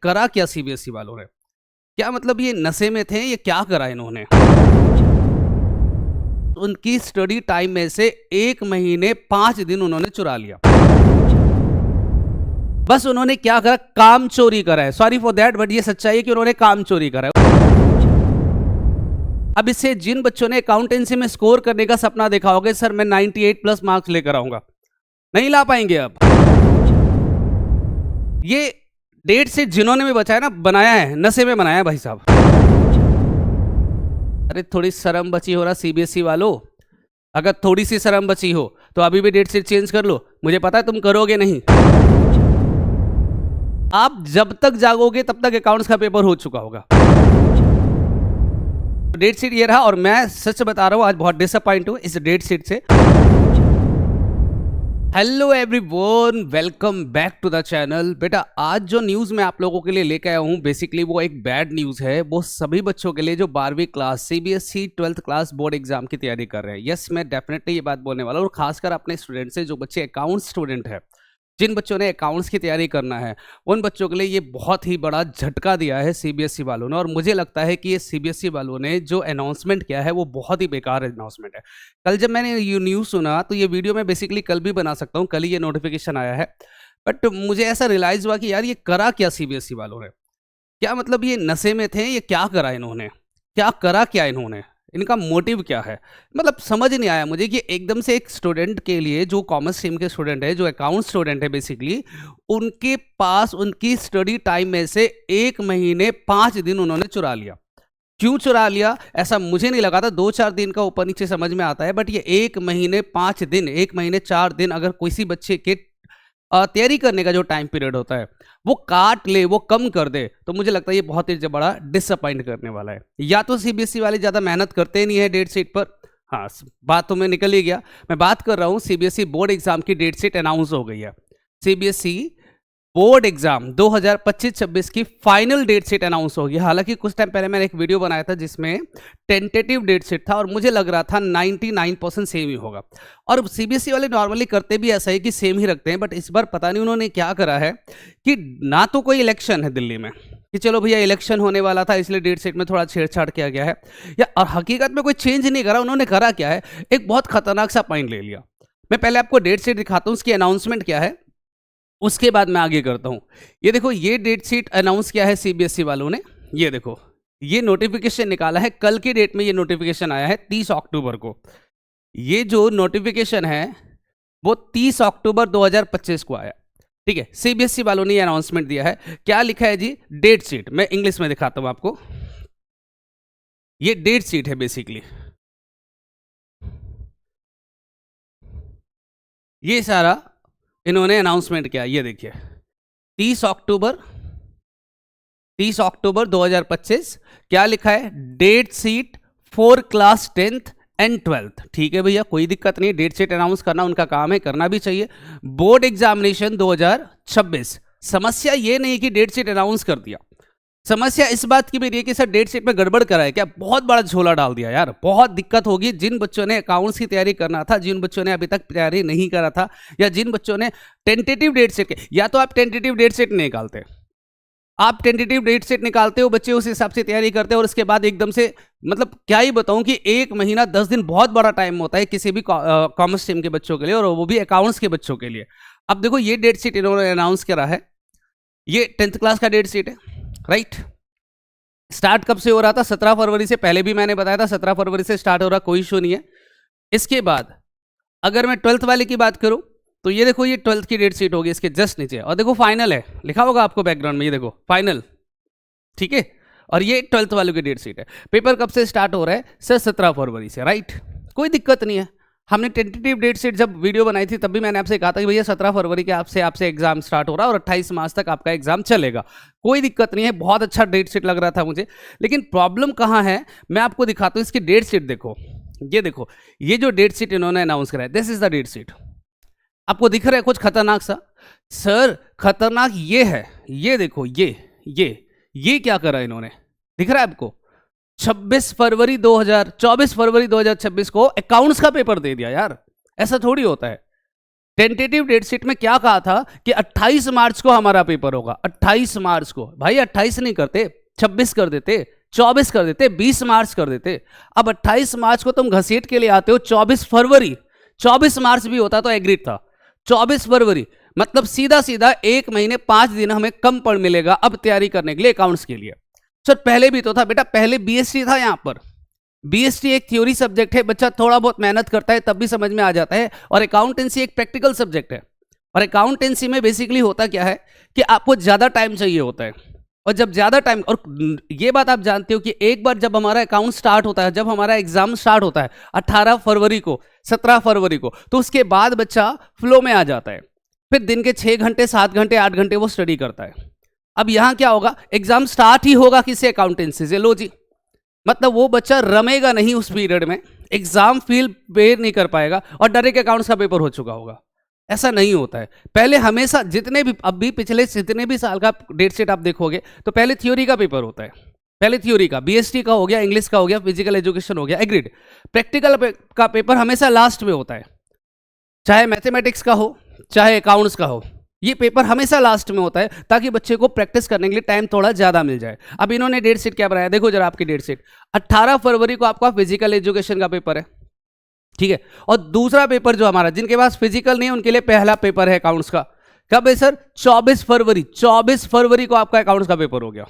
करा क्या सीबीएसई वालों ने? क्या मतलब ये नशे में थे? ये क्या करा इन्होंने? उनकी स्टडी टाइम में से 1 महीने 5 दिन उन्होंने चुरा लिया। बस उन्होंने क्या करा? काम चोरी करा है। सॉरी फॉर दैट, बट ये सच्चाई है कि उन्होंने काम चोरी करा है। अब इससे जिन बच्चों ने अकाउंटेंसी में स्कोर करने का सपना देखा होगा, सर मैं 98 प्लस मार्क्स लेकर आऊंगा, नहीं ला पाएंगे। अब ये डेट से जिन्होंने भी बचाया ना, बनाया है नशे में, बनाया है भाई साहब। अरे थोड़ी शर्म बची हो रहा सीबीएसई वालों, अगर थोड़ी सी शर्म बची हो तो अभी भी डेट शीट चेंज कर लो। मुझे पता है तुम करोगे नहीं। आप जब तक जागोगे तब तक अकाउंट्स का पेपर हो चुका होगा। डेट शीट ये रहा, और मैं सच बता रहा हूं आज बहुत डिसअपॉइंट हूं इस डेट शीट से। Hello everyone, welcome back to the channel. बेटा आज जो न्यूज़ मैं आप लोगों के लिए लेकर आया हूँ, बेसिकली वो एक बैड न्यूज़ है। वो सभी बच्चों के लिए जो 12वीं class CBSE 12th class board exam की तैयारी कर रहे हैं। यस, मैं डेफिनेटली ये बात बोलने वाला हूँ, और खासकर अपने स्टूडेंट से जो बच्चे अकाउंट स्टूडेंट है, जिन बच्चों ने अकाउंट्स की तैयारी करना है, उन बच्चों के लिए ये बहुत ही बड़ा झटका दिया है सीबीएसई वालों ने। और मुझे लगता है कि ये सीबीएसई वालों ने जो अनाउंसमेंट किया है वो बहुत ही बेकार अनाउंसमेंट है। कल जब मैंने ये न्यूज़ सुना तो ये वीडियो मैं बेसिकली कल भी बना सकता हूँ, कल ही ये नोटिफिकेशन आया है, बट मुझे ऐसा रियलाइज़ हुआ कि यार ये करा क्या सीबीएसई वालों ने? क्या मतलब ये नशे में थे? ये क्या करा इन्होंने? क्या करा क्या इन्होंने? इनका मोटिव क्या है? मतलब समझ नहीं आया मुझे कि एकदम से एक स्टूडेंट के लिए, जो कॉमर्स स्ट्रीम के स्टूडेंट है, जो अकाउंट स्टूडेंट है बेसिकली, उनके पास उनकी स्टडी टाइम में से 1 महीने 5 दिन उन्होंने चुरा लिया। क्यों चुरा लिया ऐसा मुझे नहीं लगा था। 2-4 दिन का ऊपर नीचे समझ में आता है, बट ये 1 महीने 5 दिन, 1 महीने 4 दिन अगर किसी बच्चे के तैयारी करने का जो टाइम पीरियड होता है वो काट ले, वो कम कर दे, तो मुझे लगता है ये बहुत ही बड़ा डिसअपॉइंट करने वाला है। या तो सीबीएसई वाले ज़्यादा मेहनत करते नहीं है डेट शीट पर। हाँ, बात तो मैं निकल ही गया। मैं बात कर रहा हूँ सीबीएसई बोर्ड एग्जाम की डेट शीट अनाउंस हो गई है। सीबीएसई बोर्ड एग्जाम 2025-26 की फाइनल डेट शीट अनाउंस होगी। हालांकि कुछ टाइम पहले मैंने एक वीडियो बनाया था जिसमें टेंटेटिव डेट शीट था, और मुझे लग रहा था 99% सेम ही होगा। और सीबीएसई वाले नॉर्मली करते भी ऐसा ही कि सेम ही रखते हैं, बट इस बार पता नहीं उन्होंने क्या करा है कि ना तो कोई इलेक्शन है दिल्ली में कि चलो भैया इलेक्शन होने वाला था इसलिए डेट शीट में थोड़ा छेड़छाड़ किया गया है, या और हकीकत में कोई चेंज नहीं करा। उन्होंने करा क्या है, एक बहुत खतरनाक सा पॉइंट ले लिया। मैं पहले आपको डेट शीट दिखाता हूँ, उसकी अनाउंसमेंट क्या है, उसके बाद मैं आगे करता हूं। ये देखो, ये डेट शीट अनाउंस किया है सीबीएसई वालों ने। ये देखो, ये नोटिफिकेशन निकाला है, कल की डेट में ये नोटिफिकेशन आया है 30 अक्टूबर को। ये जो नोटिफिकेशन है वो 30 अक्टूबर 2025 को आया। ठीक है, सीबीएसई वालों ने ये अनाउंसमेंट दिया है। क्या लिखा है जी? Date sheet. मैं इंग्लिश में दिखाता हूं आपको। ये डेट शीट है बेसिकली, ये सारा इन्होंने अनाउंसमेंट किया। ये देखिए, 30 अक्टूबर 2025 क्या लिखा है? Date sheet for class 10th and 12th। ठीक है भैया, कोई दिक्कत नहीं, डेट शीट अनाउंस करना उनका काम है, करना भी चाहिए। Board examination 2026। समस्या ये नहीं कि डेट शीट अनाउंस कर दिया, समस्या इस बात की भी रही है कि सर डेट शीट में गड़बड़ करा है क्या? बहुत बड़ा झोला डाल दिया यार, बहुत दिक्कत होगी जिन बच्चों ने अकाउंट्स की तैयारी करना था, जिन बच्चों ने अभी तक तैयारी नहीं करा था, या जिन बच्चों ने टेंटेटिव डेट शीट, या तो आप टेंटेटिव डेट शीट नहीं निकालते, आप टेंटेटिव डेट शीट निकालते हो, बच्चे उस हिसाब से तैयारी करते हैं, और उसके बाद एकदम से, मतलब क्या ही बताऊं कि 1 महीना 10 दिन बहुत बड़ा टाइम होता है किसी भी कॉमर्स स्ट्रीम के बच्चों के लिए, और वो भी अकाउंट्स के बच्चों के लिए। अब देखो, ये डेट शीट इन्होंने अनाउंस करा है, ये 10th क्लास का डेट शीट है, राइट। स्टार्ट कब से हो रहा था? 17 फरवरी से। पहले भी मैंने बताया था 17 फरवरी से स्टार्ट हो रहा, कोई इशू नहीं है। इसके बाद अगर मैं 12th वाले की बात करूं तो ये देखो, ये 12th की डेट शीट होगी इसके जस्ट नीचे, और देखो फाइनल है लिखा होगा आपको बैकग्राउंड में, ये देखो फाइनल, ठीक है। और ये 12th वालों की डेट शीट है। पेपर कब से स्टार्ट हो रहा है? सर 17 फरवरी से, राइट। कोई दिक्कत नहीं है। हमने टेंटेटिव डेट शीट जब वीडियो बनाई थी तब भी मैंने आपसे कहा था कि भैया 17 फरवरी के आपसे एग्जाम स्टार्ट हो रहा है और 28 मार्च तक आपका एग्जाम चलेगा, कोई दिक्कत नहीं है। बहुत अच्छा डेट शीट लग रहा था मुझे, लेकिन प्रॉब्लम कहाँ है मैं आपको दिखाता हूँ। इसकी डेट शीट देखो, ये देखो, ये जो डेट शीट इन्होंने अनाउंस करा है, this is the date sheet. आपको दिख रहा है कुछ खतरनाक सा? सर खतरनाक ये है, ये देखो, ये क्या करा इन्होंने, दिख रहा है आपको? 24 फरवरी 2026 को अकाउंट्स का पेपर दे दिया यार, ऐसा थोड़ी होता है। टेंटेटिव डेट शीट में क्या कहा था कि 28 मार्च को हमारा पेपर होगा। 28 मार्च को, भाई 28 नहीं करते, 26 कर देते, 24 कर देते, 20 मार्च कर देते। अब 28 मार्च को तुम घसीट के लिए आते हो 24 फरवरी। 24 मार्च भी होता तो एग्रीड था। 24 फरवरी मतलब सीधा सीधा 1 महीने 5 दिन हमें कम पड़ मिलेगा अब तैयारी करने के लिए अकाउंट्स के लिए। सर पहले भी तो था बेटा, पहले बीएसटी था यहाँ पर। बीएसटी एक थ्योरी सब्जेक्ट है, बच्चा थोड़ा बहुत मेहनत करता है तब भी समझ में आ जाता है, और अकाउंटेंसी एक प्रैक्टिकल सब्जेक्ट है। और अकाउंटेंसी में बेसिकली होता क्या है कि आपको ज़्यादा टाइम चाहिए होता है, और जब ज़्यादा टाइम, और ये बात आप जानते हो कि एक बार जब हमारा अकाउंट स्टार्ट होता है, जब हमारा एग्जाम स्टार्ट होता है 18 फरवरी को, 17 फरवरी को, तो उसके बाद बच्चा फ्लो में आ जाता है। फिर दिन के 6 घंटे, 7 घंटे, 8 घंटे वो स्टडी करता है। अब यहाँ क्या होगा, एग्जाम स्टार्ट ही होगा किसी अकाउंटेंसी से, लो जी, मतलब वो बच्चा रमेगा नहीं उस पीरियड में, एग्जाम फील बेयर नहीं कर पाएगा और डायरेक्ट अकाउंट्स का पेपर हो चुका होगा। ऐसा नहीं होता है। पहले हमेशा जितने भी, अब भी पिछले जितने भी साल का डेट शीट आप देखोगे तो पहले थ्योरी का पेपर होता है। पहले थ्योरी का, बीएसटी का हो गया, इंग्लिश का हो गया, फिजिकल एजुकेशन हो गया, एग्रीड। प्रैक्टिकल का पेपर हमेशा लास्ट में होता है, चाहे मैथमेटिक्स का हो चाहे अकाउंट्स का हो, ये पेपर हमेशा लास्ट में होता है ताकि बच्चे को प्रैक्टिस करने के लिए टाइम थोड़ा ज़्यादा मिल जाए। अब इन्होंने डेट शीट क्या बनाया, देखो जरा आपकी डेट शीट। 18 फरवरी को आपका फिजिकल एजुकेशन का पेपर है, ठीक है। और दूसरा पेपर जो हमारा, जिनके पास फिजिकल नहीं है उनके लिए पहला पेपर है अकाउंट्स का, कब है सर, 24 फरवरी। 24 फरवरी को आपका अकाउंट्स का पेपर हो गया।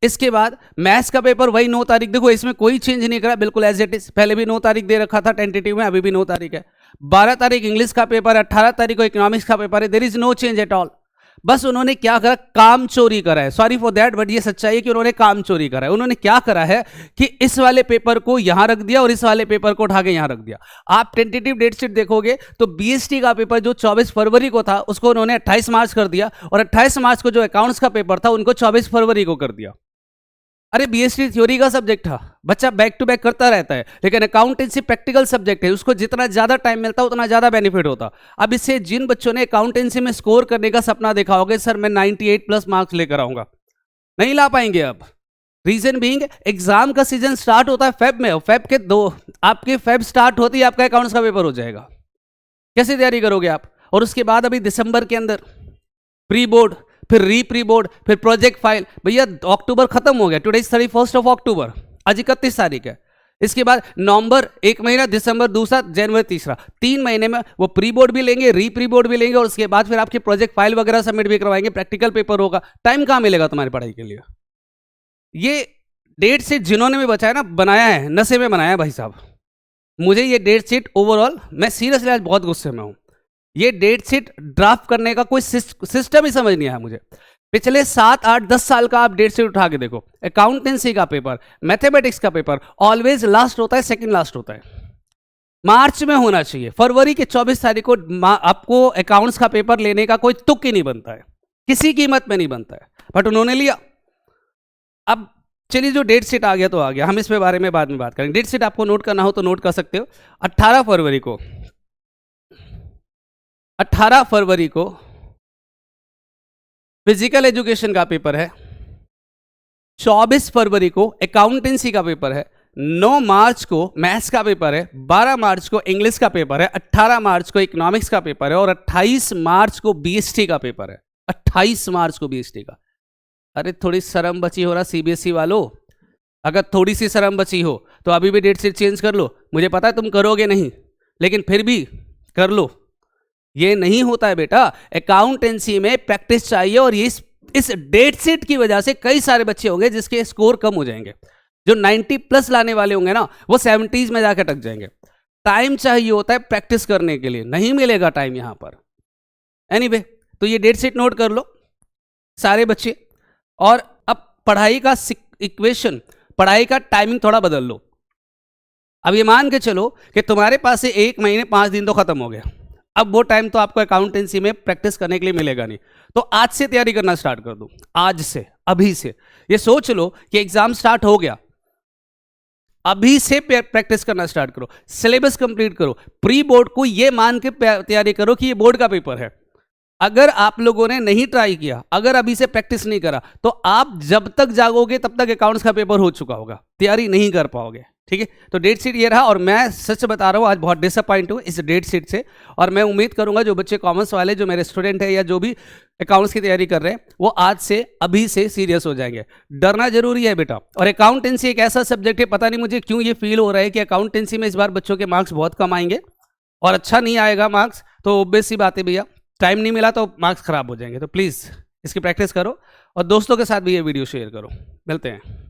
इसके बाद मैथ्स का पेपर वही 9 तारीख, देखो इसमें कोई चेंज नहीं करा, बिल्कुल एज इट इज। पहले भी 9 तारीख दे रखा था टेंटेटिव में, अभी भी 9 तारीख है। 12 तारीख इंग्लिश का पेपर है, 18 तारीख को इकोनॉमिक्स का पेपर है। There is no change at all. बस उन्होंने क्या करा, काम चोरी करा है। सॉरी फॉर दैट, बट ये सच्चाई है कि उन्होंने काम चोरी करा है। उन्होंने क्या करा है कि इस वाले पेपर को यहां रख दिया और इस वाले पेपर को उठा के यहां रख दिया। आप टेंटेटिव डेट शीट देखोगे तो बीएसटी का पेपर जो 24 फरवरी को था उसको उन्होंने 28 मार्च कर दिया, और 28 मार्च को जो अकाउंट्स का पेपर था उनको 24 फरवरी को कर दिया। अरे बीएसटी थ्योरी का सब्जेक्ट था, बच्चा बैक टू बैक करता रहता है, लेकिन अकाउंटेंसी प्रैक्टिकल सब्जेक्ट है, उसको जितना ज्यादा टाइम मिलता उतना ज्यादा बेनिफिट होता। अब इससे जिन बच्चों ने अकाउंटेंसी में स्कोर करने का सपना देखा होगा, सर मैं 98 प्लस मार्क्स लेकर आऊंगा, नहीं ला पाएंगे। अब रीजन बीइंग, एग्जाम का सीजन स्टार्ट होता है फेब में, फेब के आपके फेब स्टार्ट होती है आपका अकाउंट्स का पेपर हो जाएगा। कैसे तैयारी करोगे आप? और उसके बाद अभी दिसंबर के अंदर प्री बोर्ड, फिर प्री बोर्ड, फिर प्रोजेक्ट फाइल। भैया अक्टूबर खत्म हो गया, टुडे इज 31 ऑफ अक्टूबर, आज 31 तारीख है। इसके बाद नवंबर 1 महीना, दिसंबर दूसरा, जनवरी तीसरा, 3 महीने में वो प्री बोर्ड भी लेंगे, प्री बोर्ड भी लेंगे, और उसके बाद फिर आपके प्रोजेक्ट फाइल वगैरह सबमिट भी करवाएंगे, प्रैक्टिकल पेपर होगा। टाइम कहाँ मिलेगा तुम्हारी पढ़ाई के लिए? ये डेट शीट जिन्होंने भी बचाया ना, बनाया है नशे में बनाया है भाई साहब। मुझे ये डेट शीट ओवरऑल, मैं सीरियसली आज बहुत गुस्से में हूँ। ये डेट शीट ड्राफ्ट करने का कोई सिस्टम ही समझ नहीं आया मुझे। पिछले 7, 8, 10 साल का आप डेट शीट उठा के देखो, अकाउंटेंसी का पेपर, मैथमेटिक्स का पेपर ऑलवेज लास्ट होता है, सेकंड लास्ट होता है। मार्च में होना चाहिए, फरवरी के 24 तारीख को आपको अकाउंट्स का पेपर लेने का कोई तुक ही नहीं बनता है, किसी कीमत में नहीं बनता है, बट उन्होंने लिया। अब चलिए जो डेट शीट आ गया तो आ गया, हम इसके बारे में बाद में बात करेंगे। डेट शीट आपको नोट करना हो तो नोट कर सकते हो। 18 फरवरी को 18 फरवरी को फिजिकल एजुकेशन का पेपर है, 24 फरवरी को अकाउंटेंसी का पेपर है, 9 मार्च को मैथ्स का पेपर है, 12 मार्च को इंग्लिश का पेपर है, 18 मार्च को इकोनॉमिक्स का पेपर है, और 28 मार्च को बीएसटी का पेपर है। 28 मार्च को बीएसटी का। अरे थोड़ी शर्म बची हो रहा सीबीएसई वालों, अगर थोड़ी सी शर्म बची हो तो अभी भी डेट शीट चेंज कर लो। मुझे पता है तुम करोगे नहीं, लेकिन फिर भी कर लो। ये नहीं होता है बेटा, अकाउंटेंसी में प्रैक्टिस चाहिए, और ये इस डेट शीट की वजह से कई सारे बच्चे होंगे जिसके स्कोर कम हो जाएंगे। जो 90 प्लस लाने वाले होंगे ना, वो 70s में जाकर अटक जाएंगे। टाइम चाहिए होता है प्रैक्टिस करने के लिए, नहीं मिलेगा टाइम यहां पर। एनीवे, तो ये डेट शीट नोट कर लो सारे बच्चे, और अब पढ़ाई का इक्वेशन, पढ़ाई का टाइमिंग थोड़ा बदल लो। अब ये मान के चलो कि तुम्हारे पास से 1 महीने 5 दिन तो खत्म हो गया, अब वो टाइम तो आपको अकाउंटेंसी में प्रैक्टिस करने के लिए मिलेगा नहीं। तो आज से तैयारी करना स्टार्ट कर दो, आज से, अभी से। ये सोच लो कि एग्जाम स्टार्ट हो गया, अभी से प्रैक्टिस करना स्टार्ट करो, सिलेबस कंप्लीट करो, प्री बोर्ड को ये मान के तैयारी करो कि ये बोर्ड का पेपर है। अगर आप लोगों ने नहीं ट्राई किया, अगर अभी से प्रैक्टिस नहीं करा, तो आप जब तक जागोगे तब तक अकाउंट्स का पेपर हो चुका होगा, तैयारी नहीं कर पाओगे। ठीक है। तो डेट शीट ये रहा, और मैं सच बता रहा हूँ आज बहुत डिसअपॉइंट हूँ इस डेट शीट से, और मैं उम्मीद करूंगा जो बच्चे कॉमर्स वाले, जो मेरे स्टूडेंट है या जो भी अकाउंट्स की तैयारी कर रहे हैं, वो आज से अभी से सीरियस हो जाएंगे। डरना जरूरी है बेटा। और अकाउंटेंसी एक ऐसा सब्जेक्ट है, पता नहीं मुझे क्यों ये फील हो रहा है कि अकाउंटेंसी में इस बार बच्चों के मार्क्स बहुत कम आएंगे और अच्छा नहीं आएगा मार्क्स। तो ऑब्वियस सी बात है भैया, टाइम नहीं मिला तो मार्क्स खराब हो जाएंगे। तो प्लीज़ इसकी प्रैक्टिस करो और दोस्तों के साथ भी ये वीडियो शेयर करो। मिलते हैं।